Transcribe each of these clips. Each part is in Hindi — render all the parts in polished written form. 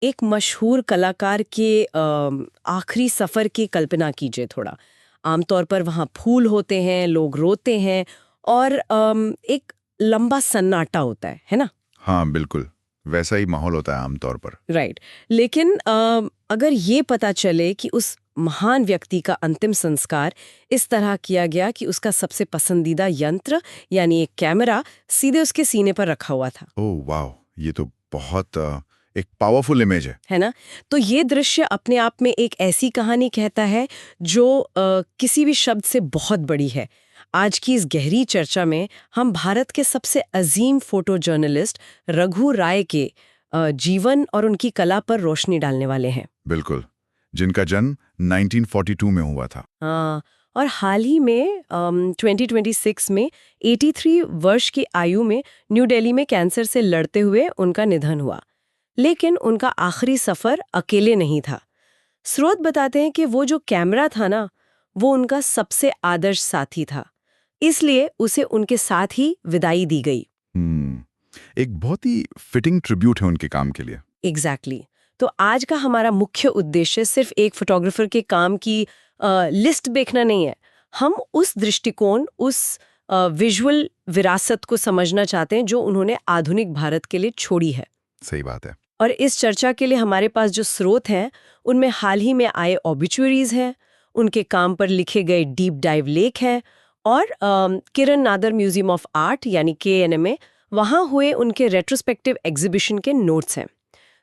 एक मशहूर कलाकार के आखिरी सफ़र की कल्पना कीजिए थोड़ा। आमतौर पर वहाँ फूल होते हैं, लोग रोते हैं और एक लंबा सन्नाटा होता है ना? हाँ, बिल्कुल। वैसा ही माहौल होता है आमतौर पर। राइट। लेकिन अगर ये पता चले कि उस महान व्यक्ति का अंतिम संस्कार इस तरह किया गया कि उसका सबसे पसंदीदा यंत्र यानी एक कैमरा सीधे उसके सीने पर रखा हुआ था, ओह वाह! ये तो बहुत एक पावरफुल इमेज है। है ना? तो ये दृश्य अपने आप में एक ऐसी कहानी कहता है जो किसी भी शब्द से बहुत बड़ी है। आज की इस गहरी चर्चा में हम भारत के सबसे अजीम फोटो जर्नलिस्ट रघु राय के जीवन और उनकी कला पर रोशनी डालने वाले हैं। बिल्कुल, जिनका जन्म 1942 में हुआ था। हाँ, और हाल ही में 2026 में 83 वर्ष की आयु में न्यू दिल्ली में कैंसर से लड़ते हुए उनका निधन हुआ। लेकिन उनका आखिरी सफर अकेले नहीं था। स्रोत बताते हैं कि वो जो कैमरा था ना, वो उनका सबसे आदर्श साथी था। इसलिए उसे उनके साथ ही विदाई दी गई। हम्म, एक बहुत ही फिटिंग ट्रिब्यूट है उनके काम के लिए। एग्जैक्टली। तो आज का हमारा मुख्य उद्देश्य सिर्फ एक फोटोग्राफर के काम की लिस्ट देखना नहीं है। हम उस दृष्टिकोण, उस विजुअल विरासत को समझना चाहते हैं जो उन्होंने आधुनिक भारत के लिए छोड़ी है। सही बात है। और इस चर्चा के लिए हमारे पास जो स्रोत हैं, उनमें हाल ही में आए ऑबिचुअरीज हैं, उनके काम पर लिखे गए डीप डाइव लेख हैं और किरण नादर म्यूजियम ऑफ आर्ट यानी KNM में वहाँ हुए उनके रेट्रोस्पेक्टिव एग्जीबिशन के नोट्स हैं।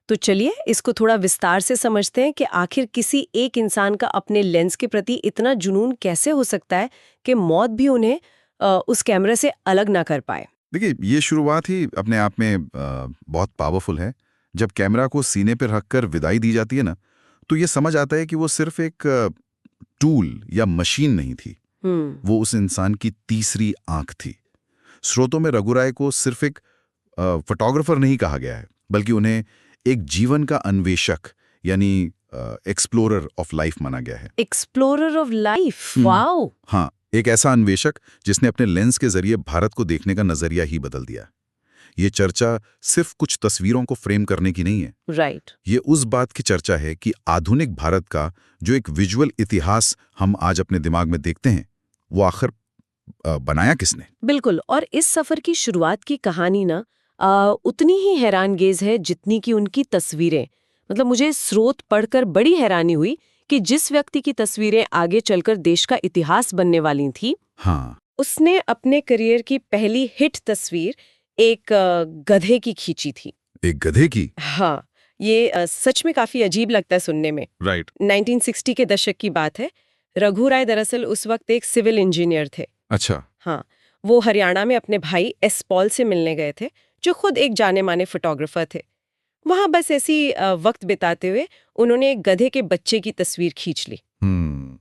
तो चलिए इसको थोड़ा विस्तार से समझते हैं कि आखिर किसी एक इंसान का अपने लेंस के प्रति इतना जुनून कैसे हो सकता है कि मौत भी उन्हें उस कैमरे से अलग ना कर पाए। देखिए, ये शुरुआत ही अपने आप में बहुत पावरफुल है। जब कैमरा को सीने पर रखकर विदाई दी जाती है ना, तो ये समझ आता है कि वो सिर्फ एक टूल या मशीन नहीं थी। वो उस इंसान की तीसरी आंख थी। स्रोतों में रघु राय को सिर्फ एक फोटोग्राफर नहीं कहा गया है, बल्कि उन्हें एक जीवन का अन्वेषक यानी एक्सप्लोरर ऑफ लाइफ माना गया है। Explorer of life, wow. हाँ, एक ऐसा अन्वेषक जिसने अपने लेंस के जरिए भारत को देखने का नजरिया ही बदल दिया। ये चर्चा सिर्फ कुछ तस्वीरों को फ्रेम करने की नहीं है। राइट। ये उस बात की चर्चा है कि आधुनिक भारत का जो एक विजुअल इतिहास हम आज अपने दिमाग में देखते हैं, वो आखिर बनाया किसने। बिल्कुल। और इस सफर की शुरुआत की कहानी ना उतनी ही हैरानगेज है जितनी कि उनकी तस्वीरें। मतलब मुझे स्रोत पढ़कर बड़ी हैरानी हुई कि जिस व्यक्ति की तस्वीरें आगे चलकर देश का इतिहास बनने वाली थी, हाँ, उसने अपने करियर की पहली हिट तस्वीर एक गधे की खींची थी। एक गधे की। हाँ, ये सच में काफी अजीब लगता है सुनने में। राइट। 1960 के दशक की बात है। रघु राय दरअसल उस वक्त एक सिविल इंजीनियर थे। अच्छा। हाँ, वो हरियाणा में अपने भाई एस पॉल से मिलने गए थे, जो खुद एक जाने माने फोटोग्राफर थे। वहां बस ऐसी वक्त बिताते हुए उन्होंने एक गधे के बच्चे की तस्वीर खींच ली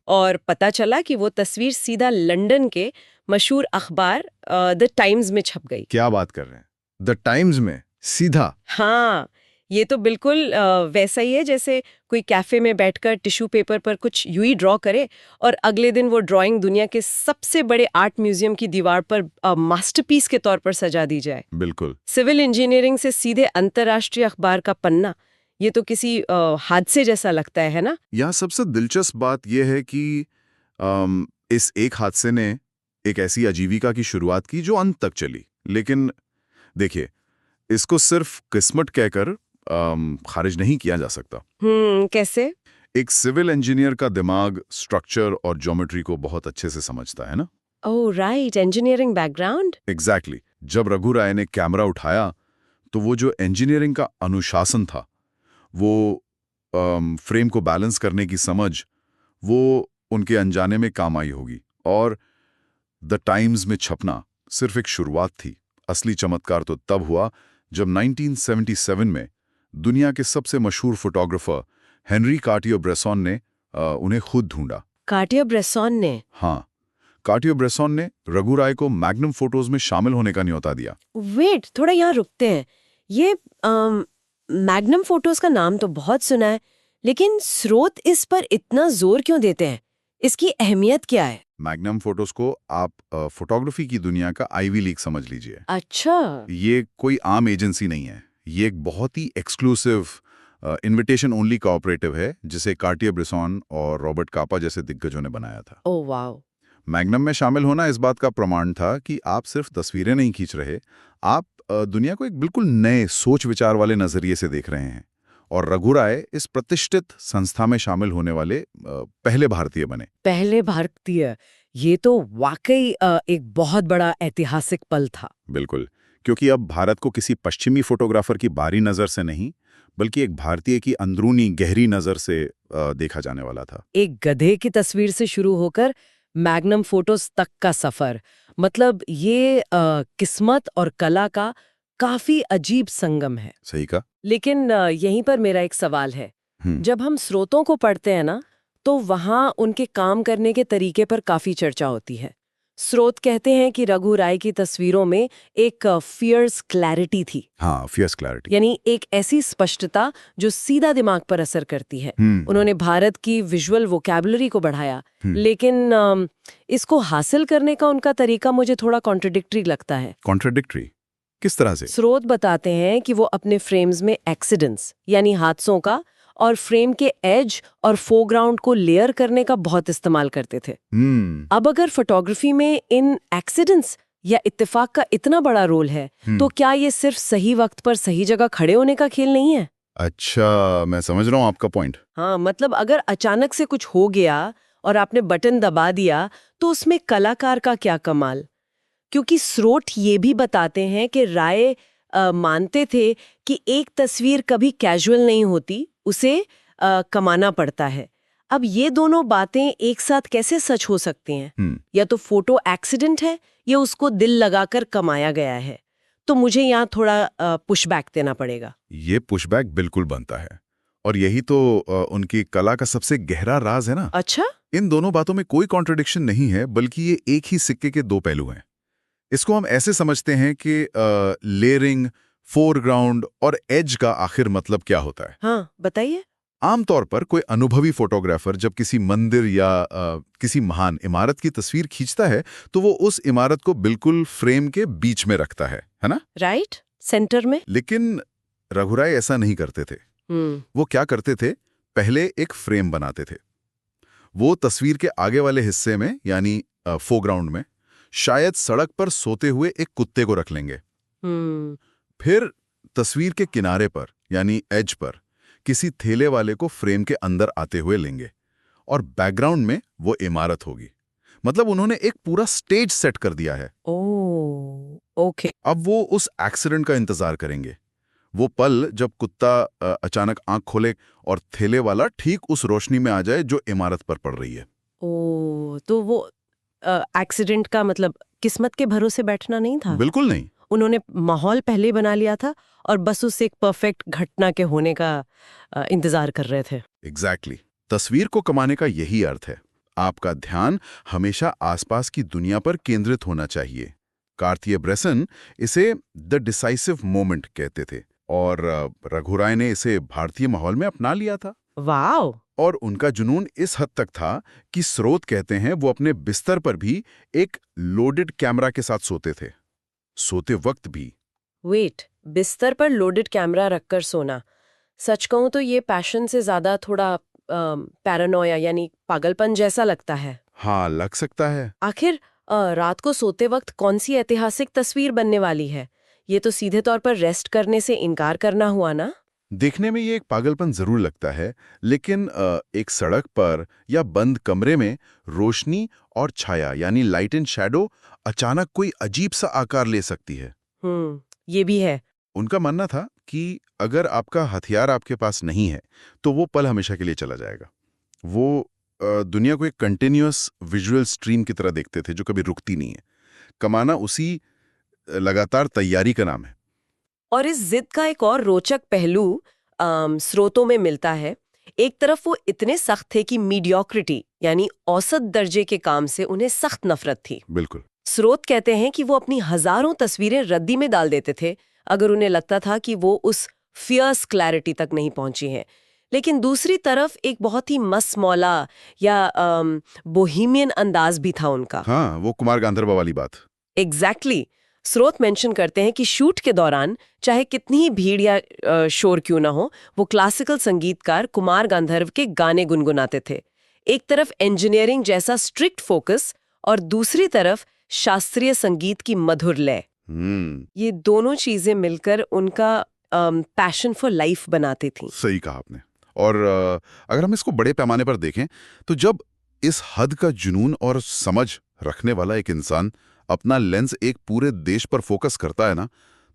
और पता चला कि वो तस्वीर सीधा लंदन के मशहूर अखबार द टाइम्स में छप गई। क्या बात कर रहे हैं, द टाइम्स में सीधा? हाँ, ये तो बिल्कुल वैसा ही है जैसे कोई कैफे में बैठकर टिश्यू पेपर पर कुछ यूं ही ड्रॉ करे और अगले दिन वो ड्राइंग दुनिया के सबसे बड़े आर्ट म्यूजियम की दीवार पर मास्टरपीस के तौर पर सजा दी जाए। बिल्कुल। सिविल इंजीनियरिंग से सीधे अंतर्राष्ट्रीय अखबार का पन्ना, ये तो किसी हादसे जैसा लगता है ना? यहाँ सबसे दिलचस्प बात यह है कि इस एक हादसे ने एक ऐसी आजीविका की शुरुआत की जो अंत तक चली। लेकिन देखिए, इसको सिर्फ किस्मत कहकर खारिज नहीं किया जा सकता। कैसे? एक सिविल इंजीनियर का दिमाग स्ट्रक्चर और ज्योमेट्री को बहुत अच्छे से समझता है ना। Oh right, engineering background. Exactly. जब रघु राय ने कैमरा उठाया तो वो जो इंजीनियरिंग का अनुशासन था, वो फ्रेम को बैलेंस करने की समझ, वो उनके अनजाने में काम आई होगी। और द टाइम्स में छपना सिर्फ एक शुरुआत थी। असली चमत्कार तो तब हुआ जब 1977 में दुनिया के सबसे मशहूर फोटोग्राफर हेनरी कार्टियर-ब्रेसॉन ने उन्हें खुद ढूंढा। कार्टियर-ब्रेसॉन ने? हाँ, कार्टियर-ब्रेसॉन ने रघु राय को मैग्नम फोटोज में शामिल होने का न्योता दिया। वेट, थोड़ा यहाँ रुकते हैं। ये मैग्नम फोटोज का नाम तो बहुत सुना है, लेकिन स्रोत इस पर इतना जोर क्यों देते हैं? इसकी अहमियत क्या है? मैग्नम फोटोज को आप फोटोग्राफी की दुनिया का आईवी लीग समझ लीजिए। अच्छा। ये कोई आम एजेंसी नहीं है। ये एक बहुत ही एक्सक्लूसिव इनविटेशन ओनली कोऑपरेटिव है, जिसे कार्टियर-ब्रेसॉन और रॉबर्ट कापा जैसे दिग्गजों ने बनाया था। Oh wow. मैग्नम में शामिल होना इस बात का प्रमाण था कि आप सिर्फ तस्वीरें नहीं खींच रहे, आप दुनिया को एक बिल्कुल नए सोच विचार वाले नजरिए से देख रहे हैं। और रघु राय इस प्रतिष्ठित संस्था में शामिल होने वाले पहले भारतीय बने। पहले भारतीय, ये तो वाकई एक बहुत बड़ा ऐतिहासिक पल था। बिल्कुल, क्योंकि अब भारत को किसी पश्चिमी फोटोग्राफर की बारी नज़र से नहीं, बल्कि एक भारतीय की अंदरूनी गहरी नज़र से देखा जाने वाला था। एक गधे की तस्वीर से शुरू होकर मैग्नम फोटोज तक का सफर, मतलब ये किस्मत और कला का काफी अजीब संगम है। सही कहा। लेकिन यहीं पर मेरा एक सवाल है। हम्म। जब हम स्रोतों को पढ़ते हैं ना, तो वहाँ उनके काम करने के तरीके पर काफी चर्चा होती है। स्रोत कहते हैं कि रघु राय की तस्वीरों में एक फियर्स क्लैरिटी थी। हाँ, फियर्स क्लैरिटी। यानी एक ऐसी स्पष्टता जो सीधा दिमाग पर असर करती है। हम्म। उन्होंने भारत की विजुअल वोकैबुलरी को बढ़ाया, लेकिन इसको हासिल करने का उनका तरीका मुझे थोड़ा कॉन्ट्रडिक्टरी लगता है। कॉन्ट्रडिक्टरी किस तरह से? स्रोत बताते हैं कि वो अपने फ्रेम्स में एक्सीडेंट्स यानी हादसों का और फ्रेम के एज और फोरग्राउंड को लेयर करने का बहुत इस्तेमाल करते थे। अब अगर फोटोग्राफी में इन एक्सीडेंट्स या इत्तेफाक का इतना बड़ा रोल है, तो क्या ये सिर्फ सही वक्त पर सही जगह खड़े होने का खेल नहीं है? अच्छा, मैं समझ रहा हूँ आपका पॉइंट। हाँ, मतलब अगर अचानक से कुछ हो गया और आपने बटन दबा दिया, तो उसमें कलाकार का क्या कमाल। क्योंकि स्रोत ये भी बताते हैं कि राय मानते थे कि एक तस्वीर कभी कैजुअल नहीं होती, उसे कमाना पड़ता है। अब ये दोनों बातें एक साथ कैसे सच हो सकती हैं? या तो फोटो एक्सीडेंट है या उसको दिल लगाकर कमाया गया है। तो मुझे यहाँ थोड़ा पुशबैक देना पड़ेगा। ये पुशबैक बिल्कुल बनता है, और यही तो उनकी कला का सबसे गहरा राज है ना। अच्छा, इन दोनों बातों में कोई कॉन्ट्रडिक्शन नहीं है, बल्कि ये एक ही सिक्के के दो पहलू हैं। इसको हम ऐसे समझते हैं कि लेयरिंग, फोरग्राउंड और एज का आखिर मतलब क्या होता है। हाँ बताइए। आमतौर पर कोई अनुभवी फोटोग्राफर जब किसी मंदिर या किसी महान इमारत की तस्वीर खींचता है, तो वो उस इमारत को बिल्कुल फ्रेम के बीच में रखता है ना? राइट, सेंटर में। लेकिन रघु राय ऐसा नहीं करते थे। वो क्या करते थे? पहले एक फ्रेम बनाते थे। वो तस्वीर के आगे वाले हिस्से में, यानी फोरग्राउंड में, शायद सड़क पर सोते हुए एक कुत्ते को रख लेंगे। फिर तस्वीर के किनारे पर, यानी एज पर, किसी थैले वाले को फ्रेम के अंदर आते हुए लेंगे, और बैकग्राउंड में वो इमारत होगी। मतलब उन्होंने एक पूरा स्टेज सेट कर दिया है। ओह, ओके। अब वो उस एक्सीडेंट का इंतजार करेंगे, वो पल जब कुत्ता अचानक आंख खोले और थैले वाला ठीक उस रोशनी में आ जाए जो इमारत पर पड़ रही है। ओह, तो वो एक्सीडेंट का मतलब किस्मत के भरोसे बैठना नहीं था? बिल्कुल नहीं। उन्होंने माहौल पहले बना लिया था और बस उस एक परफेक्ट घटना के होने का इंतजार कर रहे थे। एग्जैक्टली। तस्वीर को कमाने का यही अर्थ है। आपका ध्यान हमेशा आसपास की दुनिया पर केंद्रित होना चाहिए। कार्टियर-ब्रेसन इसे द डिसाइसिव मोमेंट कहते थे, और रघु राय ने इसे भारतीय माहौल में अपना लिया था। वाओ! और उनका जुनून इस हद तक था कि स्रोत कहते हैं वो अपने बिस्तर पर भी एक लोडेड कैमरा के साथ सोते थे, सोते वक्त भी। वेट, बिस्तर पर लोडेड कैमरा रखकर सोना। सच कहूं तो ये पैशन से ज्यादा थोड़ा पैरानोया यानी पागलपन जैसा लगता है। हाँ, लग सकता है। आखिर रात को सोते वक्त कौन सी ऐतिहासिक तस्वीर बनने वाली है? ये तो सीधे तौर पर रेस्ट करने से इनकार करना हुआ ना? देखने में ये एक पागलपन जरूर लगता है, लेकिन एक सड़क पर या बंद कमरे में रोशनी और छाया, यानी लाइट एंड शैडो, अचानक कोई अजीब सा आकार ले सकती है। ये भी है। उनका मानना था कि अगर आपका हथियार आपके पास नहीं है, तो वो पल हमेशा के लिए चला जाएगा। वो दुनिया को एक कंटिन्यूअस विजुअल स्ट्रीम की तरह देखते थे जो कभी रुकती नहीं है। कमाना उसी लगातार तैयारी का नाम है। और इस जिद का एक और रोचक पहलू स्रोतों में मिलता है। एक तरफ वो इतने सख्त थे कि मीडियोक्रिटी यानी औसत दर्जे के काम से उन्हें सख्त नफरत थी। बिल्कुल। स्रोत कहते हैं कि वो अपनी हजारों तस्वीरें रद्दी में डाल देते थे अगर उन्हें लगता था कि वो उस फियर्स क्लैरिटी तक नहीं पहुंची हैं। लेकिन दूसरी तरफ एक बहुत ही मस्त मौला या बोहेमियन अंदाज भी था उनका। हाँ, वो कुमार गांधर्बा वाली बात। एग्जैक्टली। स्रोत मेंशन करते हैं कि शूट के दौरान चाहे कितनी ही भीड़ या शोर क्यों ना हो, वो क्लासिकल संगीतकार कुमार गांधर्व के गाने गुनगुनाते थे। एक तरफ इंजीनियरिंग जैसा स्ट्रिक्ट फोकस और दूसरी तरफ शास्त्रीय संगीत की मधुर लय। ये दोनों चीजें मिलकर उनका पैशन फॉर लाइफ बनाती थी। सही कहा आपने। और अगर हम इसको बड़े पैमाने पर देखें तो जब इस हद का जुनून और समझ रखने वाला एक इंसान अपना लेंस एक पूरे देश पर फोकस करता है ना,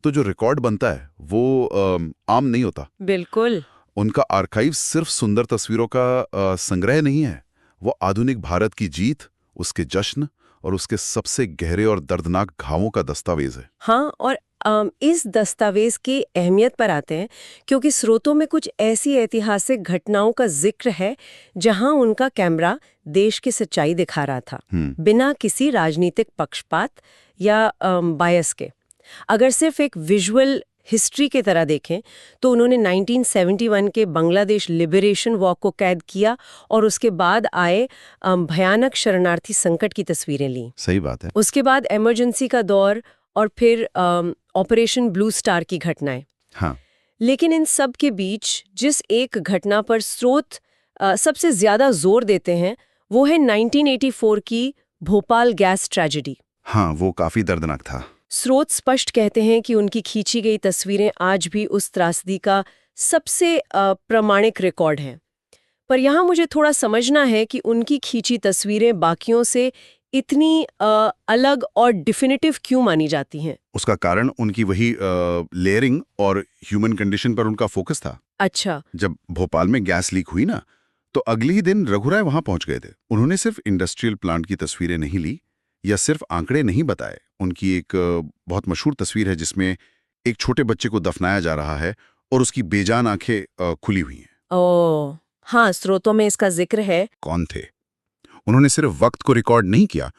तो जो रिकॉर्ड बनता है वो आम नहीं होता। बिल्कुल। उनका आर्काइव सिर्फ सुंदर तस्वीरों का संग्रह नहीं है, वो आधुनिक भारत की जीत, उसके जश्न और उसके सबसे गहरे और दर्दनाक घावों का दस्तावेज है। हाँ, और इस दस्तावेज की अहमियत पर आते हैं क्योंकि स्रोतों में कुछ ऐसी ऐतिहासिक घटनाओं का जिक्र है जहां उनका कैमरा देश की सच्चाई दिखा रहा था, बिना किसी राजनीतिक पक्षपात या बायस के। अगर सिर्फ एक विजुअल हिस्ट्री की तरह देखें तो उन्होंने 1971 के बांग्लादेश लिबरेशन वॉर को कैद किया और उसके बाद आए भयानक शरणार्थी संकट की तस्वीरें ली। सही बात है। उसके बाद इमरजेंसी का दौर और फिर ऑपरेशन ब्लू स्टार की घटनाएं। हाँ। लेकिन इन सब के बीच जिस एक घटना पर स्रोत सबसे ज्यादा जोर देते हैं वो है 1984 की भोपाल गैस ट्रेजेडी। हाँ, वो काफी दर्दनाक था। स्रोत स्पष्ट कहते हैं कि उनकी खींची गई तस्वीरें आज भी उस त्रासदी का सबसे प्रामाणिक रिकॉर्ड हैं। पर यहाँ मुझे थोड़ा समझना है कि उनकी खींची तस्वीरें बाकियों से इतनी अलग और डिफिनिटिव क्यों मानी जाती हैं। उसका कारण उनकी वही लेयरिंग और ह्यूमन कंडीशन पर उनका फोकस था। अच्छा। जब भोपाल में गैस लीक हुई ना, तो अगले ही दिन रघुराय वहां पहुंच गए थे। उन्होंने सिर्फ इंडस्ट्रियल प्लांट की तस्वीरें नहीं ली या सिर्फ आंकड़े नहीं बताए। उनकी एक बहुत मशहूर तस्वीर है जिसमें एक छोटे बच्चे को दफनाया जा रहा है और उसकी बेजान आंखें खुली हुई हैं। ओह हाँ, स्रोतों में इसका जिक्र है। कौन थे? उन्होंने सिर्फ वक्त को रिकॉर्ड नहीं किया,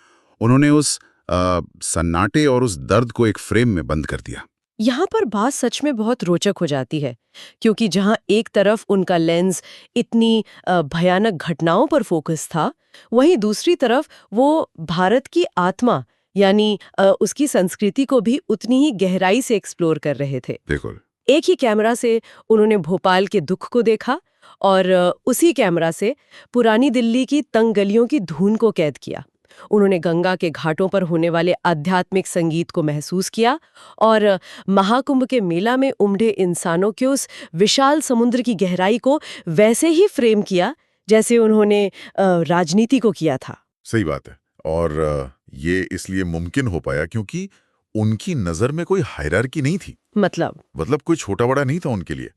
उन्होंने उस सन्नाटे और उस दर्द को एक फ्रेम में बंद कर दिया। यहाँ पर बात सच में बहुत रोचक हो जाती है क्योंकि जहाँ एक तरफ उनका लेंस इतनी भयानक घटनाओं पर फोकस था, वहीं दूसरी तरफ वो भारत की आत्मा यानी उसकी संस्कृति को भी उतनी ही गहराई से एक्सप्लोर कर रहे थे। बिल्कुल। एक ही कैमरा से उन्होंने भोपाल के दुख को देखा और उसी कैमरा से पुरानी दिल्ली की तंग गलियों की धून को कैद किया। उन्होंने गंगा के घाटों पर होने वाले आध्यात्मिक संगीत को महसूस किया और महाकुंभ के मेला में उमड़े इंसानों के उस विशाल समुद्र की गहराई को वैसे ही फ्रेम किया जैसे उन्होंने राजनीति को किया था। सही बात है। और ये इसलिए मुमकिन हो पाया क्योंकि उनकी नजर में कोई हायरार्की नहीं थी। मतलब कोई छोटा बड़ा नहीं था उनके लिए।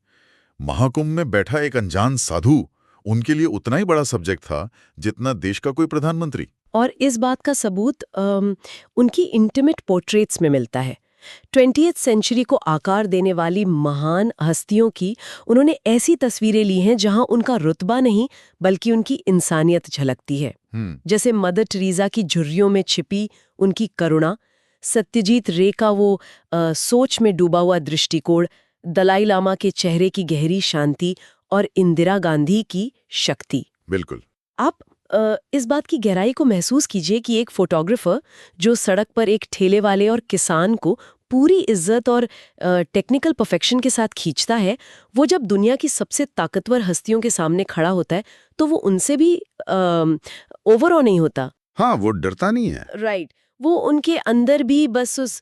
महाकुंभ में बैठा एक अनजान साधु उनके लिए उतना ही बड़ा सब्जेक्ट था जितना देश का कोई प्रधानमंत्री। और इस बात का सबूत उनकी इंटीमेट पोर्ट्रेट्स में मिलता है। 20th सेंचुरी को आकार देने वाली महान हस्तियों की उन्होंने ऐसी तस्वीरें ली हैं जहां उनका रुतबा नहीं बल्कि उनकी इंसानियत झलकती है। जैसे मदर टेरेसा की झुर्रियों में छिपी उनकी करुणा, सत्यजीत रे का वो सोच में डूबा हुआ दृष्टिकोण, दलाई लामा के चेहरे की गहरी शांति और इंदिरा गांधी की शक्ति। बिल्कुल। आप इस बात की गहराई को महसूस कीजिए कि एक फोटोग्राफर जो सड़क पर एक ठेले वाले और किसान को पूरी इज्जत और टेक्निकल परफेक्शन के साथ खींचता है, वो जब दुनिया की सबसे ताकतवर हस्तियों के सामने खड़ा होता है तो वो उनसे भी ओवरऑल नहीं होता। हाँ, वो डरता नहीं है। राइट। वो उनके अंदर भी बस उस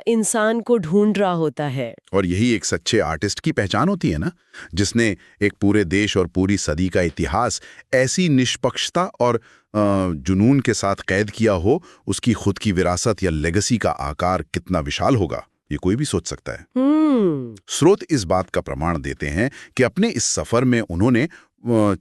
इंसान को ढूंढ रहा होता है। और यही एक सच्चे आर्टिस्ट की पहचान होती है ना, जिसने एक पूरे देश और पूरी सदी का इतिहास ऐसी निष्पक्षता और जुनून के साथ कैद किया हो। उसकी खुद की विरासत या लेगेसी का आकार कितना विशाल होगा ये कोई भी सोच सकता है। स्रोत इस बात का प्रमाण देते हैं कि अपने इस सफर में उन्होंने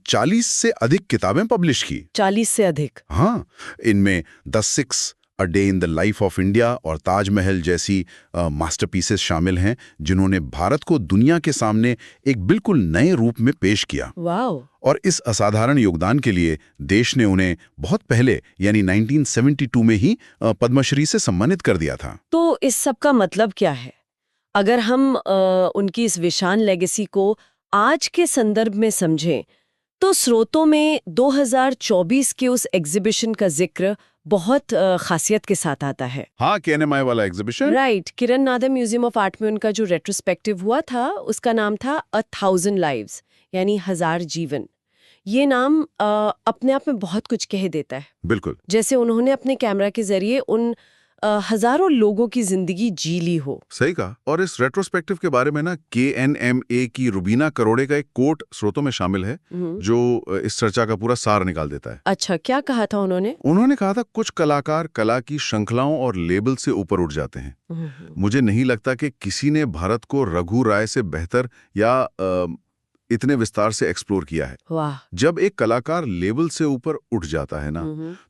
40 से अधिक किताबें पब्लिश की। 40 से अधिक? हाँ, इनमें the 6 a day in the life of India और ताजमहल जैसी मास्टरपीसेस शामिल हैं जिन्होंने भारत को दुनिया के सामने एक बिल्कुल नए रूप में पेश किया। वाओ! और इस असाधारण योगदान के लिए देश ने उन्हें बहुत पहले यानी 1972 में ही पद्मश्री से सम्मानित कर दिया था। तो इस सब का मतलब क्या है? अगर हम उनकी इस विशाल लेगेसी को आज के संदर्भ में समझें तो स्रोतों में 2024 के उस एग्जीबिशन का जिक्र बहुत खासियत के साथ आता है। हाँ, KNMI वाला exhibition. Right, Kiran Nadar museum of art में उनका जो रेट्रोस्पेक्टिव हुआ था उसका नाम था 1000 लाइव्स, यानी 1000 जीवन। ये नाम अपने आप में बहुत कुछ कह देता है। बिल्कुल। जैसे उन्होंने अपने कैमरा के जरिए उन हजारों लोगों की जिंदगी जी ली हो। सही कहा। और इस रेट्रोस्पेक्टिव के बारे में ना KNMA की रुबीना करोड़े का एक कोट स्रोतों में शामिल है जो इस चर्चा का पूरा सार निकाल देता है। अच्छा, क्या कहा था उन्होंने? उन्होंने कहा था कुछ कलाकार कला की श्रृंखलाओं और लेबल से ऊपर उठ जाते हैं। मुझे नहीं लगता कि किसी ने भारत को रघु राय से बेहतर या इतने विस्तार से एक्सप्लोर किया है। वाह। जब एक कलाकार लेवल से ऊपर उठ जाता है ना,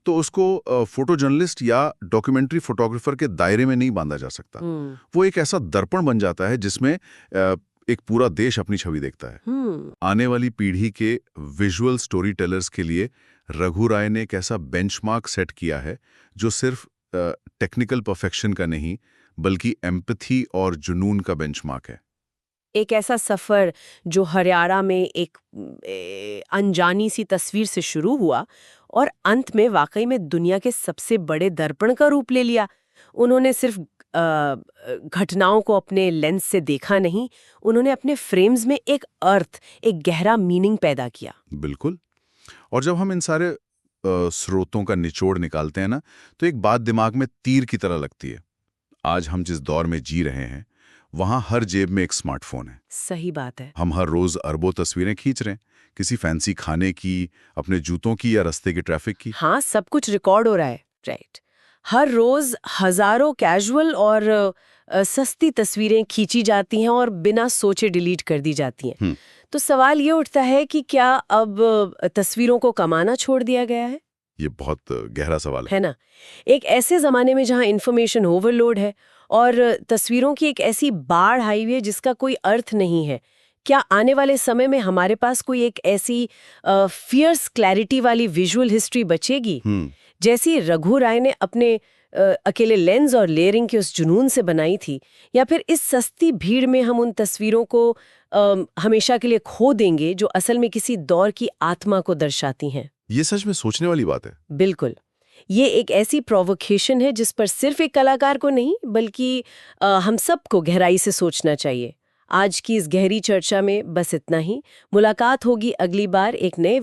तो उसको फोटो जर्नलिस्ट या डॉक्यूमेंट्री फोटोग्राफर के दायरे में नहीं बांधा जा सकता। वो एक ऐसा दर्पण बन जाता है जिसमें एक पूरा देश अपनी छवि देखता है। आने वाली पीढ़ी के विजुअल स्टोरी टेलर्स के लिए रघु राय ने एक ऐसा बेंचमार्क सेट किया है जो सिर्फ टेक्निकल परफेक्शन का नहीं बल्कि एम्पैथी और जुनून का बेंचमार्क है। एक ऐसा सफर जो हरियाणा में एक अनजानी सी तस्वीर से शुरू हुआ और अंत में वाकई में दुनिया के सबसे बड़े दर्पण का रूप ले लिया। उन्होंने सिर्फ घटनाओं को अपने लेंस से देखा नहीं, उन्होंने अपने फ्रेम्स में एक अर्थ, एक गहरा मीनिंग पैदा किया। बिल्कुल। और जब हम इन सारे स्रोतों का निचोड़ निकालते हैं ना, तो एक बात दिमाग में तीर की तरह लगती है। आज हम जिस दौर में जी रहे हैं वहां हर जेब में एक स्मार्टफोन है। सही बात है। हम हर रोज अरबों तस्वीरें खींच रहे हैं, किसी फैंसी खाने की, अपने जूतों की या रास्ते के ट्रैफिक की। हाँ, सब कुछ रिकॉर्ड हो रहा है। राइट। हर रोज हजारों कैजुअल और सस्ती तस्वीरें खींची जाती हैं और बिना सोचे डिलीट कर दी जाती हैं। तो सवाल ये उठता है कि क्या अब तस्वीरों को कमाना छोड़ दिया गया है? ये बहुत गहरा सवाल है ना। एक ऐसे जमाने में जहां इंफॉर्मेशन ओवरलोड है और तस्वीरों की एक ऐसी बाढ़ आई हुई है जिसका कोई अर्थ नहीं है, क्या आने वाले समय में हमारे पास कोई एक ऐसी फियर्स क्लैरिटी वाली विजुअल हिस्ट्री बचेगी जैसी रघु राय ने अपने अकेले लेंस और लेयरिंग के उस जुनून से बनाई थी? या फिर इस सस्ती भीड़ में हम उन तस्वीरों को हमेशा के लिए खो देंगे जो असल में किसी दौर की आत्मा को दर्शाती हैं? ये सच में सोचने वाली बात है। बिल्कुल। ये एक ऐसी प्रोवोकेशन है जिस पर सिर्फ एक कलाकार को नहीं बल्कि हम सबको गहराई से सोचना चाहिए। आज की इस गहरी चर्चा में बस इतना ही। मुलाकात होगी अगली बार एक नए